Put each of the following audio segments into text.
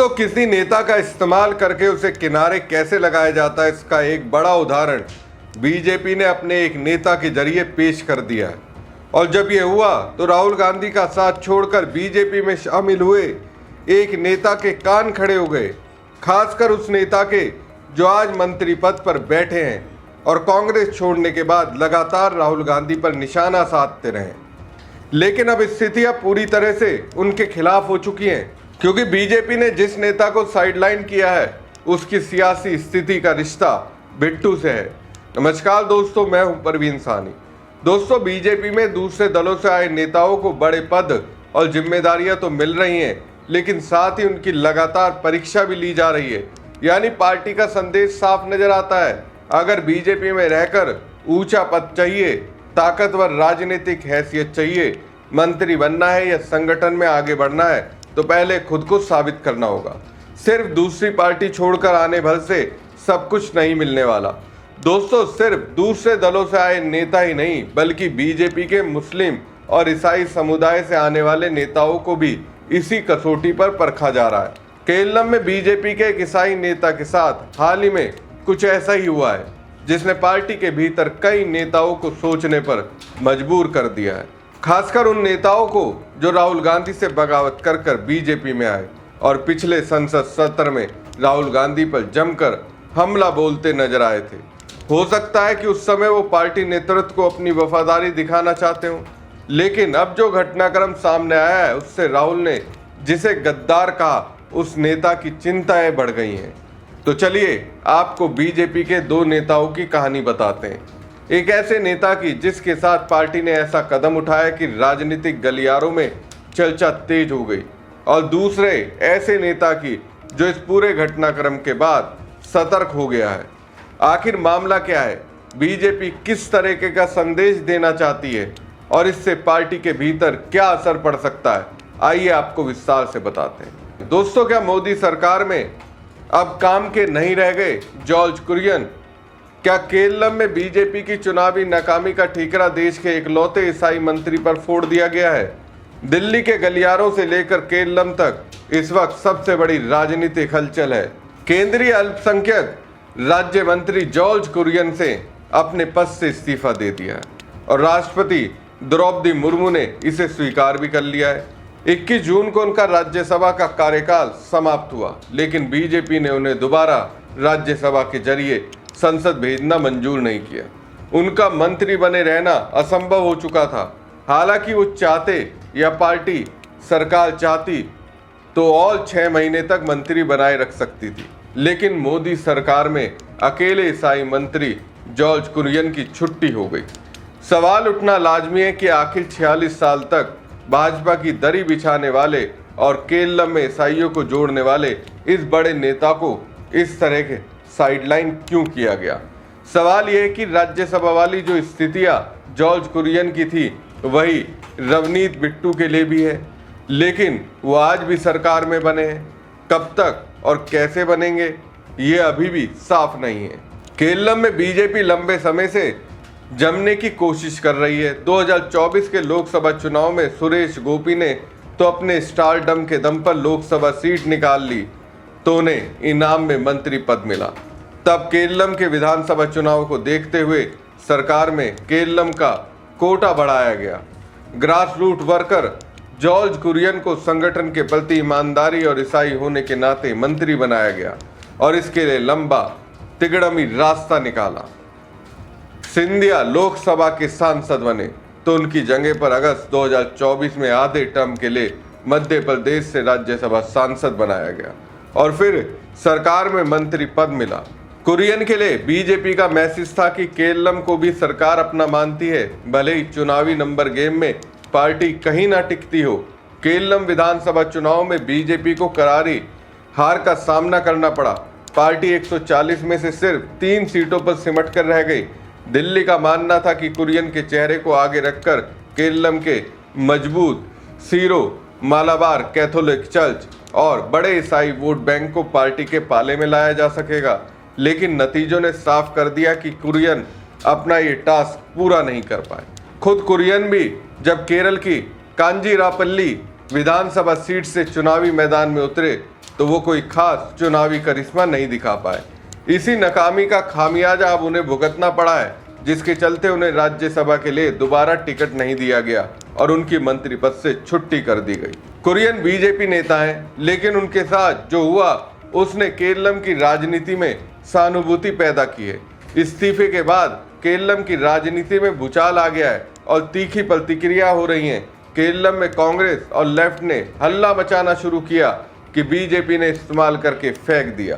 दोस्तों, किसी नेता का इस्तेमाल करके उसे किनारे कैसे लगाया जाता है, इसका एक बड़ा उदाहरण बीजेपी ने अपने एक नेता के जरिए पेश कर दिया है। और जब यह हुआ तो राहुल गांधी का साथ छोड़कर बीजेपी में शामिल हुए एक नेता के कान खड़े हो गए, खासकर उस नेता के जो आज मंत्री पद पर बैठे हैं और कांग्रेस छोड़ने के बाद लगातार राहुल गांधी पर निशाना साधते रहे। लेकिन अब स्थितियां पूरी तरह से उनके खिलाफ हो चुकी हैं, क्योंकि बीजेपी ने जिस नेता को साइडलाइन किया है उसकी सियासी स्थिति का रिश्ता बिट्टू से है। नमस्कार दोस्तों, मैं हूं परवीन सानी। दोस्तों, बीजेपी में दूसरे दलों से आए नेताओं को बड़े पद और जिम्मेदारियां तो मिल रही हैं, लेकिन साथ ही उनकी लगातार परीक्षा भी ली जा रही है। यानी पार्टी का संदेश साफ नजर आता है, अगर बीजेपी में रहकर ऊंचा पद चाहिए, ताकतवर राजनीतिक हैसियत चाहिए, मंत्री बनना है या संगठन में आगे बढ़ना है, तो पहले खुद को साबित करना होगा। सिर्फ दूसरी पार्टी छोड़कर आने भर से सब कुछ नहीं मिलने वाला। दोस्तों, सिर्फ दूसरे दलों से आए नेता ही नहीं, बल्कि बीजेपी के मुस्लिम और ईसाई समुदाय से आने वाले नेताओं को भी इसी कसौटी पर परखा जा रहा है। केरलम में बीजेपी के एक ईसाई नेता के साथ हाल ही में कुछ ऐसा ही हुआ है, जिसने पार्टी के भीतर कई नेताओं को सोचने पर मजबूर कर दिया है, खासकर उन नेताओं को जो राहुल गांधी से बगावत कर कर बीजेपी में आए और पिछले संसद सत्र में राहुल गांधी पर जमकर हमला बोलते नजर आए थे। हो सकता है कि उस समय वो पार्टी नेतृत्व को अपनी वफादारी दिखाना चाहते हों, लेकिन अब जो घटनाक्रम सामने आया है उससे राहुल ने जिसे गद्दार कहा, उस नेता की चिंताएं बढ़ गई हैं। तो चलिए आपको बीजेपी के दो नेताओं की कहानी बताते हैं। एक ऐसे नेता की जिसके साथ पार्टी ने ऐसा कदम उठाया कि राजनीतिक गलियारों में चर्चा तेज हो गई, और दूसरे ऐसे नेता की जो इस पूरे घटनाक्रम के बाद सतर्क हो गया है। आखिर मामला क्या है, बीजेपी किस तरीके का संदेश देना चाहती है और इससे पार्टी के भीतर क्या असर पड़ सकता है, आइए आपको विस्तार से बताते हैं। दोस्तों, क्या मोदी सरकार में अब काम के नहीं रह गए जॉर्ज कुरियन? क्या केरलम में बीजेपी की चुनावी नाकामी का ठीकरा देश के इकलौते ईसाई मंत्री पर फोड़ दिया गया है? दिल्ली के गलियारों से लेकर केरलम तक इस वक्त सबसे बड़ी राजनीतिक हलचल है। केंद्रीय अल्पसंख्यक राज्य मंत्री जॉर्ज कुरियन से अपने पद से इस्तीफा दे दिया है और राष्ट्रपति द्रौपदी मुर्मू ने इसे स्वीकार भी कर लिया है। 21 जून को उनका राज्यसभा का कार्यकाल समाप्त हुआ, लेकिन बीजेपी ने उन्हें दोबारा राज्यसभा के जरिए संसद भेजना मंजूर नहीं किया। उनका मंत्री बने रहना असंभव हो चुका था। हालांकि वो चाहते या पार्टी सरकार चाहती तो और 6 महीने तक मंत्री बनाए रख सकती थी, लेकिन मोदी सरकार में अकेले ईसाई मंत्री जॉर्ज कुरियन की छुट्टी हो गई। सवाल उठना लाजमी है कि आखिर 46 साल तक भाजपा की दरी बिछाने वाले और केरलम में ईसाइयों को जोड़ने वाले इस बड़े नेता को इस तरह के साइडलाइन क्यों किया गया। सवाल यह है कि राज्यसभा वाली जो स्थितियां जॉर्ज कुरियन की थी, वही रवनीत बिट्टू के लिए भी है, लेकिन वो आज भी सरकार में बने हैं। कब तक और कैसे बनेंगे, ये अभी भी साफ नहीं है। केरलम में बीजेपी लंबे समय से जमने की कोशिश कर रही है। 2024 के लोकसभा चुनाव में सुरेश गोपी ने तो अपने स्टारडम के दम पर लोकसभा सीट निकाल ली, तो उन्हें इनाम में मंत्री पद मिला। तब केरलम के विधानसभा चुनाव को देखते हुए सरकार में केरलम का कोटा बढ़ाया गया। Grass root worker George Kurian को संगठन के प्रति ईमानदारी और ईसाई होने के नाते मंत्री बनाया गया और इसके लिए लंबा तिगड़मी रास्ता निकाला। सिंधिया लोकसभा के सांसद बने तो उनकी जगह पर अगस्त 2024 में आधे टर्म के लिए मध्य प्रदेश से राज्यसभा सांसद बनाया गया और फिर सरकार में मंत्री पद मिला। कुरियन के लिए बीजेपी का मैसेज था कि केरलम को भी सरकार अपना मानती है, भले ही चुनावी नंबर गेम में पार्टी कहीं ना टिकती हो। केरलम विधानसभा चुनाव में बीजेपी को करारी हार का सामना करना पड़ा। पार्टी 140 में से सिर्फ 3 सीटों पर सिमट कर रह गई। दिल्ली का मानना था कि कुरियन के चेहरे को आगे रखकर केरलम के मजबूत सीरो मालाबार कैथोलिक चर्च और बड़े ईसाई वोट बैंक को पार्टी के पाले में लाया जा सकेगा, लेकिन नतीजों ने साफ कर दिया कि कुरियन अपना ये टास्क पूरा नहीं कर पाए। खुद कुरियन भी जब केरल की कांजीरापल्ली विधानसभा सीट से चुनावी मैदान में उतरे तो वो कोई खास चुनावी करिश्मा नहीं दिखा पाए। इसी नाकामी का खामियाजा अब उन्हें भुगतना पड़ा है, जिसके चलते उन्हें राज्यसभा के लिए दोबारा टिकट नहीं दिया गया और उनकी मंत्री पद से छुट्टी कर दी गई। कुरियन बीजेपी नेता हैं, लेकिन उनके साथ जो हुआ उसने केरलम की राजनीति में सहानुभूति पैदा की है। इस्तीफे के बाद केरलम की राजनीति में भूचाल आ गया है और तीखी प्रतिक्रिया हो रही हैं। केरलम में कांग्रेस और लेफ्ट ने हल्ला मचाना शुरू किया कि बीजेपी ने इस्तेमाल करके फेंक दिया।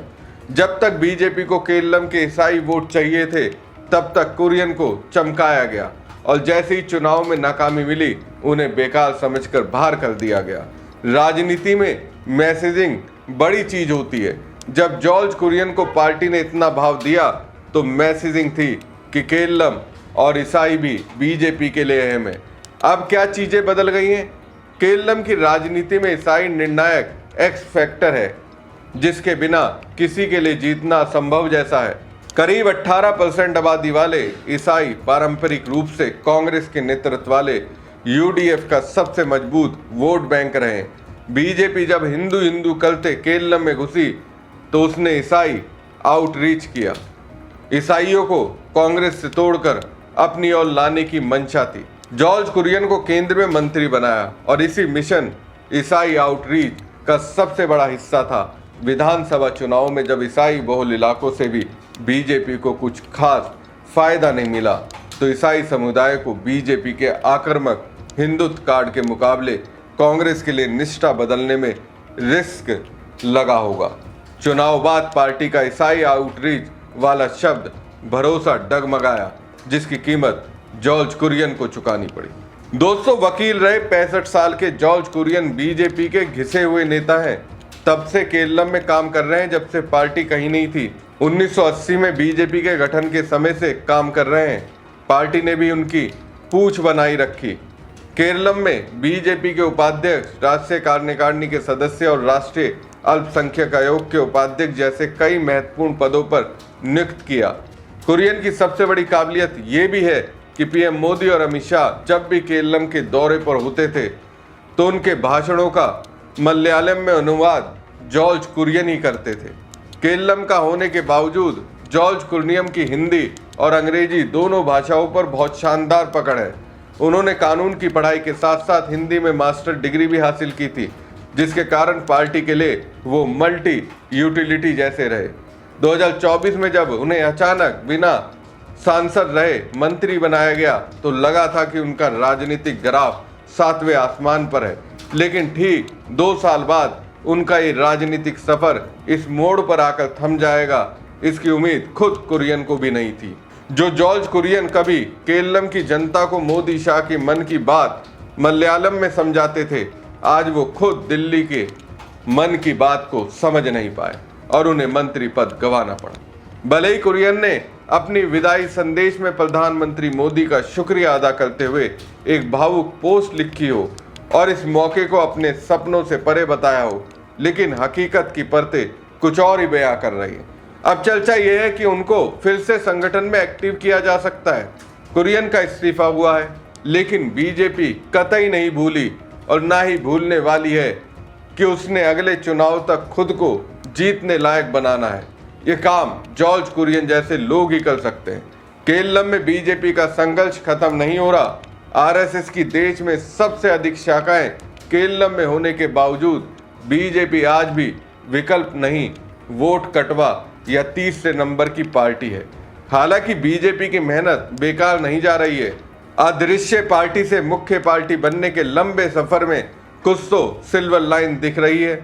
जब तक बीजेपी को केरलम के ईसाई वोट चाहिए थे, तब तक कुरियन को चमकाया गया और जैसे ही चुनाव में नाकामी मिली, उन्हें बेकार समझकर बाहर कर दिया गया। राजनीति में मैसेजिंग बड़ी चीज होती है। जब जॉर्ज कुरियन को पार्टी ने इतना भाव दिया तो मैसेजिंग थी कि केरलम और ईसाई भी बीजेपी के लिए अहम है। अब क्या चीजें बदल गई हैं? केरलम की राजनीति में ईसाई निर्णायक एक्स फैक्टर है, जिसके बिना किसी के लिए जीतना असंभव जैसा है। करीब 18% आबादी वाले ईसाई पारंपरिक रूप से कांग्रेस के नेतृत्व वाले यूडीएफ का सबसे मजबूत वोट बैंक रहे। बीजेपी जब हिंदू हिंदू करते केरलम में घुसी तो उसने ईसाई आउटरीच किया। ईसाइयों को कांग्रेस से तोड़कर अपनी ओर लाने की मंशा थी। जॉर्ज कुरियन को केंद्र में मंत्री बनाया और इसी मिशन ईसाई आउटरीच का सबसे बड़ा हिस्सा था। विधानसभा चुनाव में जब ईसाई बहुल इलाकों से भी बीजेपी को कुछ खास फायदा नहीं मिला, तो ईसाई समुदाय को बीजेपी के आक्रामक हिंदुत्व कार्ड के मुकाबले कांग्रेस के लिए निष्ठा बदलने में रिस्क लगा होगा। चुनाव बाद पार्टी का ईसाई आउटरीच वाला शब्द भरोसा डगमगाया, जिसकी कीमत जॉर्ज कुरियन को चुकानी पड़ी। दोस्तों, वकील रहे 65 साल के जॉर्ज कुरियन बीजेपी के घिसे हुए नेता हैं। तब से केरलम में काम कर रहे हैं जब से पार्टी कहीं नहीं थी। 1980 में बीजेपी के गठन के समय से काम कर रहे हैं। पार्टी ने भी उनकी पूछ बनाई रखी। केरलम में बीजेपी के उपाध्यक्ष, राष्ट्रीय कार्यकारिणी के सदस्य और राष्ट्रीय अल्पसंख्यक आयोग के उपाध्यक्ष जैसे कई महत्वपूर्ण पदों पर नियुक्त किया। कुरियन की सबसे बड़ी काबिलियत ये भी है कि पीएम मोदी और अमित शाह जब भी केरलम के दौरे पर होते थे तो उनके भाषणों का मलयालम में अनुवाद जॉर्ज कुरियन ही करते थे। केरलम का होने के बावजूद जॉर्ज कुरियन की हिंदी और अंग्रेजी दोनों भाषाओं पर बहुत शानदार पकड़ है। उन्होंने कानून की पढ़ाई के साथ साथ हिंदी में मास्टर डिग्री भी हासिल की थी, जिसके कारण पार्टी के लिए वो मल्टी यूटिलिटी जैसे रहे। 2024 में जब उन्हें अचानक बिना सांसद रहे मंत्री बनाया गया तो लगा था कि उनका राजनीतिक ग्राफ 7वें आसमान पर है, लेकिन ठीक 2 साल बाद उनका ये राजनीतिक सफर इस मोड़ पर आकर थम जाएगा, इसकी उम्मीद खुद कुरियन को भी नहीं थी। जो जॉर्ज कुरियन कभी केरलम की जनता को मोदी शाह की मन की बात मलयालम में समझाते थे, आज वो खुद दिल्ली के मन की बात को समझ नहीं पाए और उन्हें मंत्री पद गंवाना पड़ा। भले ही कुरियन ने अपनी विदाई संदेश में प्रधानमंत्री मोदी का शुक्रिया अदा करते हुए एक भावुक पोस्ट लिखी हो और इस मौके को अपने सपनों से परे बताया हो, लेकिन हकीकत की परतें कुछ और ही बयां कर रही है। अब चर्चा यह है कि उनको फिर से संगठन में एक्टिव किया जा सकता है। कुरियन का इस्तीफा हुआ है, लेकिन बीजेपी कतई नहीं भूली और ना ही भूलने वाली है कि उसने अगले चुनाव तक खुद को जीतने लायक बनाना है। ये काम जॉर्ज कुरियन जैसे लोग ही कर सकते हैं। केरलम में बीजेपी का संघर्ष खत्म नहीं हो रहा। आरएसएस की देश में सबसे अधिक शाखाएं केरलम में होने के बावजूद बीजेपी आज भी विकल्प नहीं, वोट कटवा या तीसरे नंबर की पार्टी है। हालांकि बीजेपी की मेहनत बेकार नहीं जा रही है। अदृश्य पार्टी से मुख्य पार्टी बनने के लंबे सफर में कुछ तो सिल्वर लाइन दिख रही है।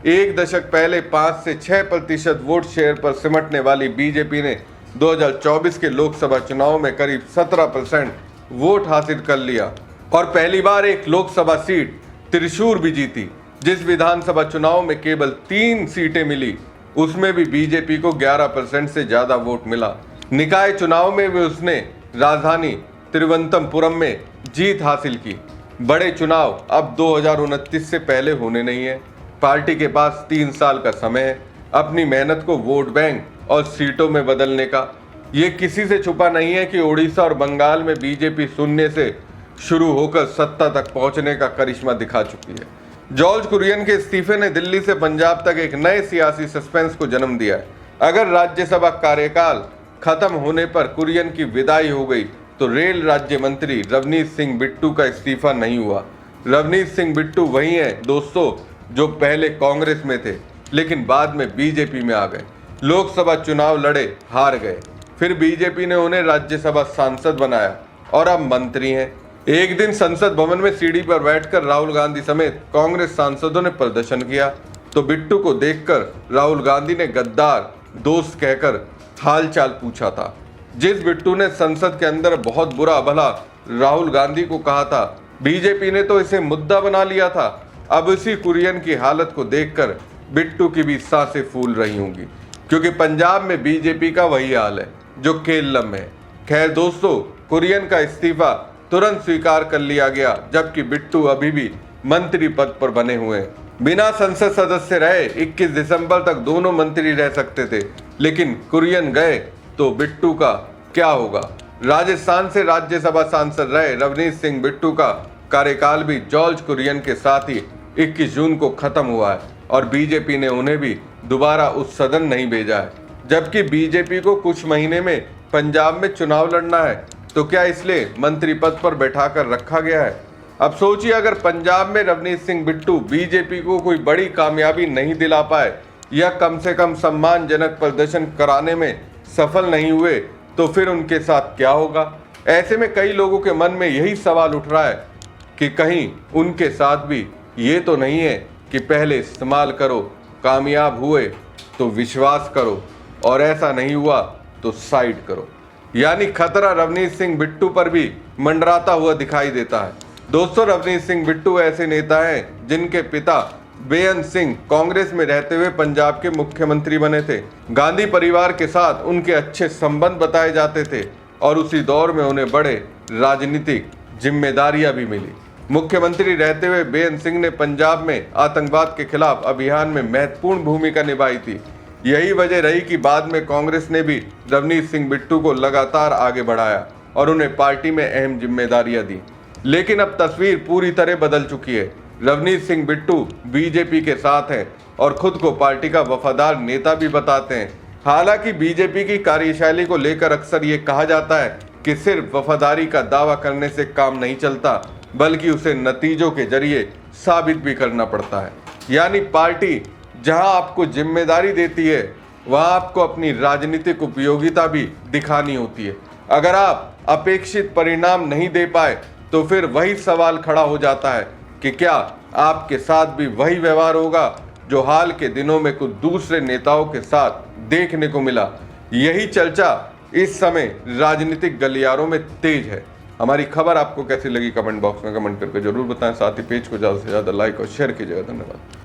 1 दशक पहले 5 से 6% वोट शेयर पर सिमटने वाली बीजेपी ने 2024 के लोकसभा चुनाव में करीब 17% वोट हासिल कर लिया और पहली बार एक लोकसभा सीट त्रिशूर भी जीती। जिस विधानसभा चुनाव में केवल 3 सीटें मिली, उसमें भी बीजेपी को 11% से ज्यादा वोट मिला। निकाय चुनाव में भी उसने राजधानी तिरुवनंतपुरम में जीत हासिल की। बड़े चुनाव अब 2029 से पहले होने नहीं है। पार्टी के पास 3 साल का समय है अपनी मेहनत को वोट बैंक और सीटों में बदलने का। ये किसी से छुपा नहीं है कि उड़ीसा और बंगाल में बीजेपी शून्य से शुरू होकर सत्ता तक पहुंचने का करिश्मा दिखा चुकी है। जॉर्ज कुरियन के इस्तीफे ने दिल्ली से पंजाब तक एक नए सियासी सस्पेंस को जन्म दिया है। अगर राज्यसभा कार्यकाल खत्म होने पर कुरियन की विदाई हो गई तो रेल राज्य मंत्री रवनीत सिंह बिट्टू का इस्तीफा नहीं हुआ। रवनीत सिंह बिट्टू वही हैं दोस्तों जो पहले कांग्रेस में थे लेकिन बाद में बीजेपी में आ गए। लोकसभा चुनाव लड़े, हार गए, फिर बीजेपी ने उन्हें राज्यसभा सांसद बनाया और अब मंत्री हैं। एक दिन संसद भवन में सीढ़ी पर बैठकर राहुल गांधी समेत कांग्रेस सांसदों ने प्रदर्शन किया तो बिट्टू को देखकर राहुल गांधी ने गद्दार दोस्त कहकर हालचाल पूछा था। जिस बिट्टू ने संसद के अंदर बहुत बुरा भला राहुल गांधी को कहा था, बीजेपी ने तो इसे मुद्दा बना लिया था। अब इसी कुरियन की हालत को देखकर बिट्टू की भी सांसें फूल रही होंगी, क्योंकि पंजाब में बीजेपी का वही हाल है जो केरलम है। खैर दोस्तों, कुरियन का इस्तीफा तुरंत स्वीकार कर लिया गया, जबकि बिट्टू अभी भी मंत्री पद पर बने हुए हैं। बिना संसद सदस्य रहे 21 दिसंबर तक दोनों मंत्री रह सकते थे, लेकिन कुरियन गए तो बिट्टू का क्या होगा। राजस्थान से राज्यसभा सांसद रहे रवनीत सिंह बिट्टू का कार्यकाल भी जॉर्ज कुरियन के साथ ही 21 जून को खत्म हुआ है और बीजेपी ने उन्हें भी दोबारा उस सदन नहीं भेजा है। जबकि बीजेपी को कुछ महीने में पंजाब में चुनाव लड़ना है, तो क्या इसलिए मंत्री पद पर बैठाकर रखा गया है। अब सोचिए, अगर पंजाब में रवनीत सिंह बिट्टू बीजेपी को कोई बड़ी कामयाबी नहीं दिला पाए या कम से कम सम्मानजनक प्रदर्शन कराने में सफल नहीं हुए तो फिर उनके साथ क्या होगा। ऐसे में कई लोगों के मन में यही सवाल उठ रहा है कि कहीं उनके साथ भी ये तो नहीं है कि पहले इस्तेमाल करो, कामयाब हुए तो विश्वास करो और ऐसा नहीं हुआ तो साइड करो। यानी खतरा रवनीत सिंह बिट्टू पर भी मंडराता हुआ दिखाई देता है। दोस्तों, रवनीत सिंह बिट्टू ऐसे नेता हैं जिनके पिता बेअंत सिंह कांग्रेस में रहते हुए पंजाब के मुख्यमंत्री बने थे। गांधी परिवार के साथ उनके अच्छे संबंध बताए जाते थे और उसी दौर में उन्हें बड़े राजनीतिक जिम्मेदारियां भी मिली। मुख्यमंत्री रहते हुए बेअंत सिंह ने पंजाब में आतंकवाद के खिलाफ अभियान में महत्वपूर्ण भूमिका निभाई थी। यही वजह रही कि बाद में कांग्रेस ने भी रवनीत सिंह बिट्टू को लगातार आगे बढ़ाया और उन्हें पार्टी में अहम जिम्मेदारियां दी। लेकिन अब तस्वीर पूरी तरह बदल चुकी है। रवनीत सिंह बिट्टू बीजेपी के साथ हैं और खुद को पार्टी का वफादार नेता भी बताते हैं। हालांकि बीजेपी की कार्यशैली को लेकर अक्सर ये कहा जाता है कि सिर्फ वफादारी का दावा करने से काम नहीं चलता, बल्कि उसे नतीजों के जरिए साबित भी करना पड़ता है। यानी पार्टी जहां आपको जिम्मेदारी देती है वहां आपको अपनी राजनीतिक उपयोगिता भी दिखानी होती है। अगर आप अपेक्षित परिणाम नहीं दे पाए तो फिर वही सवाल खड़ा हो जाता है कि क्या आपके साथ भी वही व्यवहार होगा जो हाल के दिनों में कुछ दूसरे नेताओं के साथ देखने को मिला। यही चर्चा इस समय राजनीतिक गलियारों में तेज है। हमारी खबर आपको कैसी लगी कमेंट बॉक्स में कमेंट करके जरूर बताएं। साथ ही पेज को ज़्यादा से ज़्यादा लाइक और शेयर कीजिएगा। धन्यवाद।